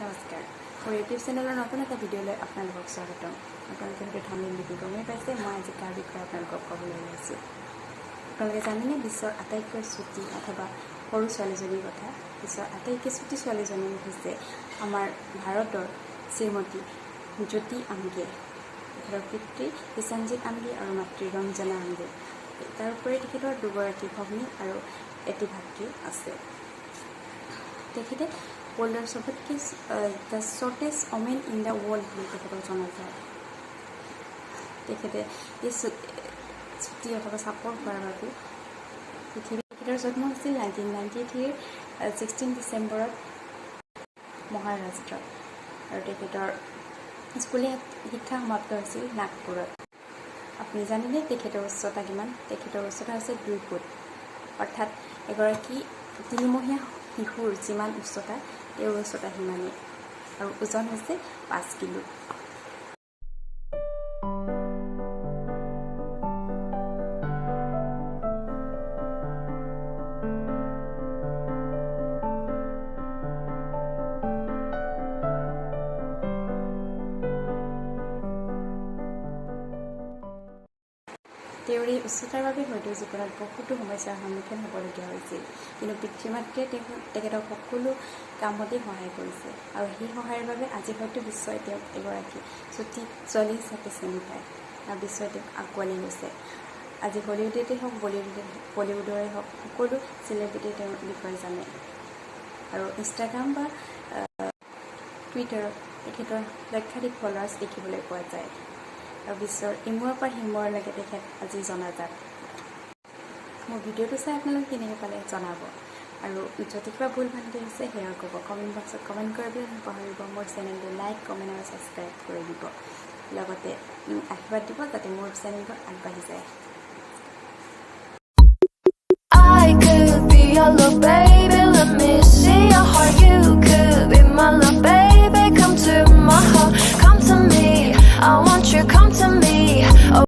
নমস্কাৰ মোৰ ইউটিউব চেনেলৰ নতুন এটা ভিডিঅ'লৈ আপোনালোকক স্বাগতম আপোনালোকে হয়তো থাম্বনেইল দেখি গমেই পাইছে মই আজি কাৰ বিষয়ে আপোনালোকক ক'বলৈ ওলাইছোঁ আপোনালোকে জানেনে বিশ্বৰ আটাইতকৈ চুটি অথবা সৰু ছোৱালীজনীৰ কথা বিশ্বৰ আটাইতকৈ চুটি ছোৱালীজনী হৈছে আমাৰ ভাৰতৰ শ্ৰীমতী জ্যোতি আমগে তেখেতৰ পিতৃ বিশ্বঞ্জিত আমগে আৰু মাতৃ ৰঞ্জনা আমগে তাৰ উপৰি তেখেতৰ দুগৰাকী ভগ্নী আৰু এটি ভাতৃ আছে তেখেতে ৱৰ্ল্ডৰ সবতকৈ the shortest women in the world বুলি তেখেতক জনা যায় তেখেতে এই ছুটি অথবা চাপৰ হোৱাৰ বাবে তেখেতৰ জন্ম হৈছিল 1993 16 ডিচেম্বৰত মহাৰাষ্ট্ৰত আৰু তেখেতৰ স্কুলীয়া শিক্ষা সমাপ্ত হৈছিল নাগপুৰত আপুনি জানেনে তেখেতৰ উচ্চতা কিমান তেখেতৰ উচ্চতা হৈছে 2 ফুট অৰ্থাৎ এগৰাকী তিনিমহীয়া শিশুৰ যিমান উচ্চতা তেওঁৰ উচ্চতা সিমানেই আৰু ওজন হৈছে 5 কিলো তেওঁৰ এই উচ্চতাৰ বাবে হয়তো জীৱনত বহুতো সমস্যাৰ সন্মুখীন হ'বলগীয়া হৈছিল কিন্তু পিতৃ মাতৃয়ে তেখেতক সকলো কামতেই সহায় কৰিছে আৰু সেই সহায়ৰ বাবে আজি হয়তো বিশ্বই তেওঁক এগৰাকী চুটি ছোৱালী হিচাপে চিনি পায় আৰু বিশ্বই তেওঁক আঁকোৱালি লৈছে আজি হলিউডতে হওক বলিউডৰে হওক সকলো চেলিব্ৰিটি তেওঁৰ বিষয়ে জানে আৰু ইনষ্টাগ্ৰাম বা টুইটাৰত তেখেতৰ লক্ষাধিক ফলোৱাৰ্ছ দেখিবলৈ পোৱা যায় আৰু বিশ্বৰ ইমূৰৰ পৰা সিমূৰলৈকে তেখেত আজি জনাজাত মোৰ ভিডিঅ'টো চাই আপোনালোকে কেনেকৈ পালে জনাব আৰু যদি কিবা ভুল ভ্ৰান্তি হৈছে সেয়া ক'ব কমেণ্ট বক্সত কমেণ্ট কৰিবলৈ নাপাহৰিব মোৰ চেনেলটো লাইক কমেণ্ট আৰু ছাবস্ক্ৰাইব কৰি দিব লগতে আশীৰ্বাদ দিব যাতে মোৰ চেনেলটো আগবাঢ়ি যায়